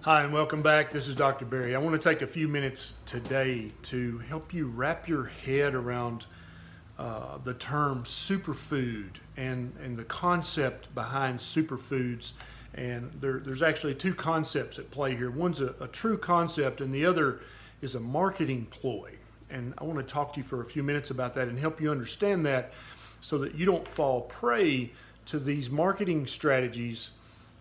Hi, and welcome back. This is Dr. Berry. I want to take a few minutes today to help you wrap your head around the term superfood and the concept behind superfoods. And there's actually two concepts at play here. One's a true concept, and the other is a marketing ploy. And I want to talk to you for a few minutes about that and help you understand that so that you don't fall prey to these marketing strategies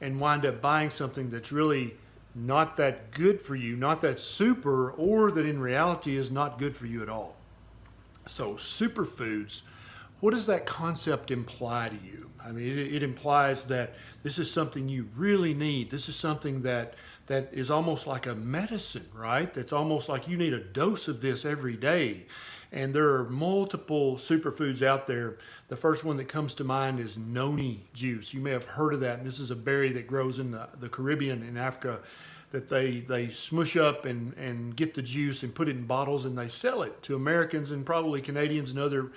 and wind up buying something that's really not that good for you, not that super, or that in reality is not good for you at all. So superfoods, what does that concept imply to you? I mean, it implies that this is something you really need. This is something that is almost like a medicine, right? That's almost like you need a dose of this every day. And there are multiple superfoods out there. The first one that comes to mind is noni juice. You may have heard of that. And this is a berry that grows in the Caribbean, in Africa, that they smush up and get the juice and put it in bottles, and they sell it to Americans and probably Canadians and other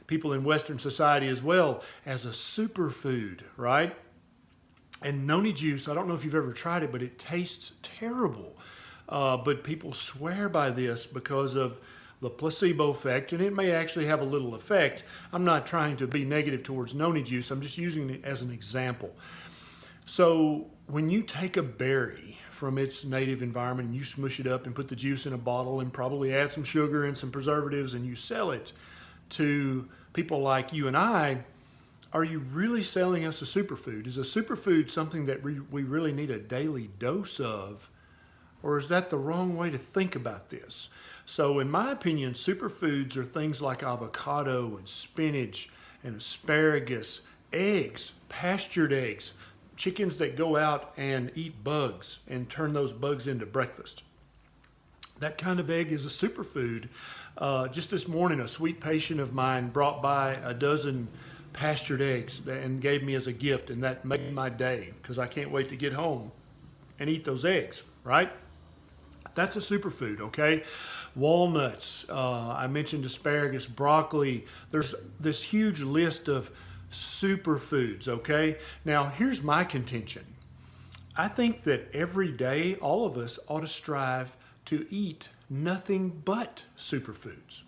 people in Western society as well as a superfood, right? And noni juice, I don't know if you've ever tried it, but it tastes terrible. But people swear by this because of the placebo effect, and it may actually have a little effect. I'm not trying to be negative towards noni juice. I'm just using it as an example. So when you take a berry from its native environment and you smush it up and put the juice in a bottle and probably add some sugar and some preservatives and you sell it to people like you and I, are you really selling us a superfood? Is a superfood something that we really need a daily dose of? Or is that the wrong way to think about this? So in my opinion, superfoods are things like avocado and spinach and asparagus, eggs, pastured eggs, chickens that go out and eat bugs and turn those bugs into breakfast. That kind of egg is a superfood. Just this morning, a sweet patient of mine brought by a dozen pastured eggs and gave me as a gift, and that made my day because I can't wait to get home and eat those eggs, right? That's a superfood, okay? Walnuts, I mentioned asparagus, broccoli. There's this huge list of superfoods, okay? Now, here's my contention. I think that every day, all of us ought to strive to eat nothing but superfoods.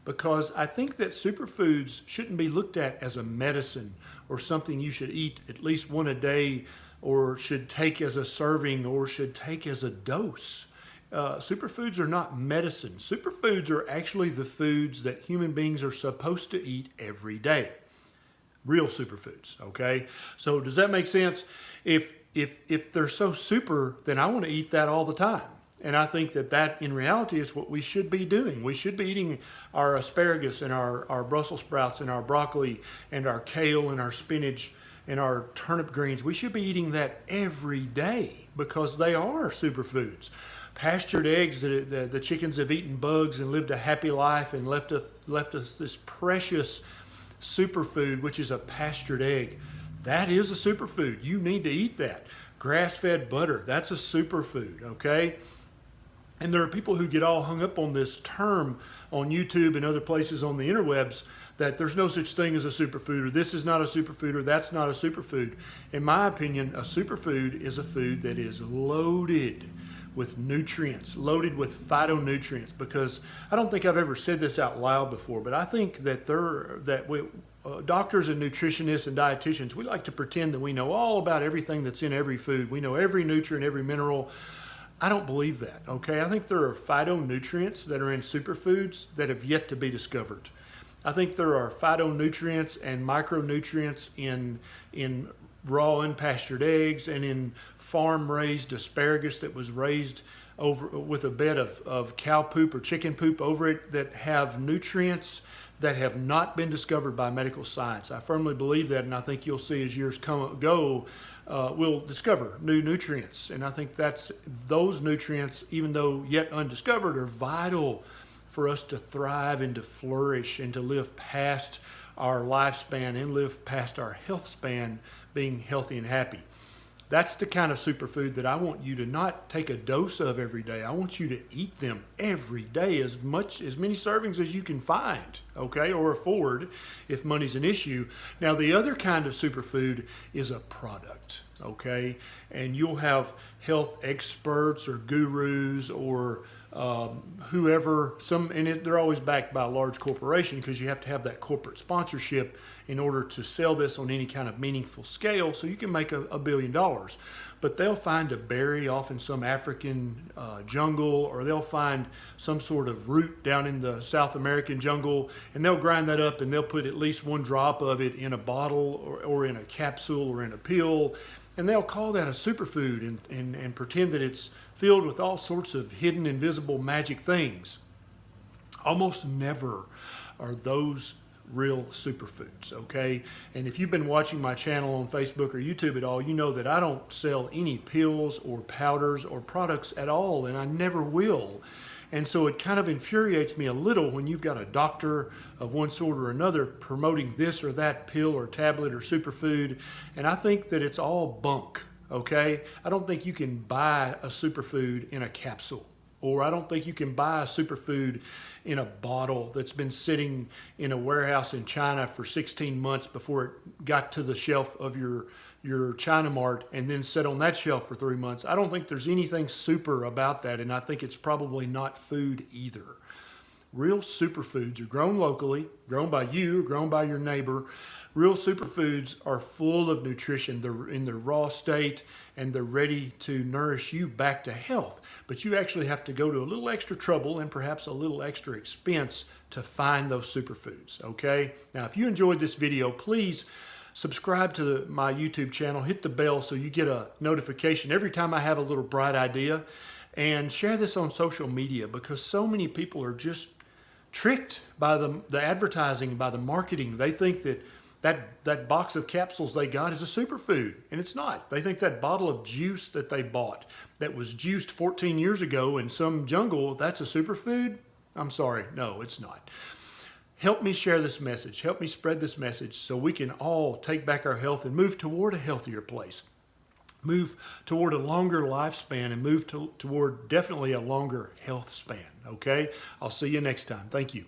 Because I think that superfoods shouldn't be looked at as a medicine or something you should eat at least one a day or should take as a serving or should take as a dose. Superfoods are not medicine. Superfoods are actually the foods that human beings are supposed to eat every day. Real superfoods, okay? So does that make sense? If they're so super, then I want to eat that all the time. And I think that in reality is what we should be doing. We should be eating our asparagus and our Brussels sprouts and our broccoli and our kale and our spinach and our turnip greens. We should be eating that every day because they are superfoods. Pastured eggs, the chickens have eaten bugs and lived a happy life and left us this precious superfood, which is a pastured egg. That is a superfood. You need to eat that. Grass-fed butter, that's a superfood, okay? And there are people who get all hung up on this term on YouTube and other places on the interwebs that there's no such thing as a superfood, or this is not a superfood, or that's not a superfood. In my opinion, a superfood is a food that is loaded with nutrients, loaded with phytonutrients, because I don't think I've ever said this out loud before, but I think that doctors and nutritionists and dietitians, we like to pretend that we know all about everything that's in every food. We know every nutrient, every mineral. I don't believe that, okay? I think there are phytonutrients that are in superfoods that have yet to be discovered. I think there are phytonutrients and micronutrients in raw unpastured eggs and in farm-raised asparagus that was raised over with a bed of cow poop or chicken poop over it that have nutrients that have not been discovered by medical science. I firmly believe that, and I think you'll see as years go, we'll discover new nutrients. And I think those nutrients, even though yet undiscovered, are vital for us to thrive and to flourish and to live past our lifespan and live past our health span being healthy and happy. That's the kind of superfood that I want you to not take a dose of every day. I want you to eat them every day, as many servings as you can find, okay, or afford if money's an issue. Now, the other kind of superfood is a product. okay? And you'll have health experts or gurus or whoever, they're always backed by a large corporation because you have to have that corporate sponsorship in order to sell this on any kind of meaningful scale, so you can make $1 billion. But they'll find a berry off in some African jungle, or they'll find some sort of root down in the South American jungle, and they'll grind that up and they'll put at least 1 drop of it in a bottle or in a capsule or in a pill, and they'll call that a superfood and pretend that it's filled with all sorts of hidden, invisible magic things. Almost never are those real superfoods, okay? And if you've been watching my channel on Facebook or YouTube at all, you know that I don't sell any pills or powders or products at all, and I never will. And so it kind of infuriates me a little when you've got a doctor of one sort or another promoting this or that pill or tablet or superfood, and I think that it's all bunk, okay? I don't think you can buy a superfood in a capsule, or I don't think you can buy a superfood in a bottle that's been sitting in a warehouse in China for 16 months before it got to the shelf of your China Mart and then sat on that shelf for 3 months. I don't think there's anything super about that, and I think it's probably not food either. Real superfoods are grown locally, grown by you, grown by your neighbor. Real superfoods are full of nutrition. They're in their raw state and they're ready to nourish you back to health. But you actually have to go to a little extra trouble and perhaps a little extra expense to find those superfoods, okay? Now, if you enjoyed this video, please subscribe to my YouTube channel, hit the bell so you get a notification every time I have a little bright idea, and share this on social media, because so many people are just tricked by the advertising, by the marketing. They think that box of capsules they got is a superfood, and it's not. They think that bottle of juice that they bought that was juiced 14 years ago in some jungle, that's a superfood? I'm sorry, no, it's not. Help me share this message. Help me spread this message so we can all take back our health and move toward a healthier place. Move toward a longer lifespan and move toward definitely a longer health span, okay? I'll see you next time. Thank you.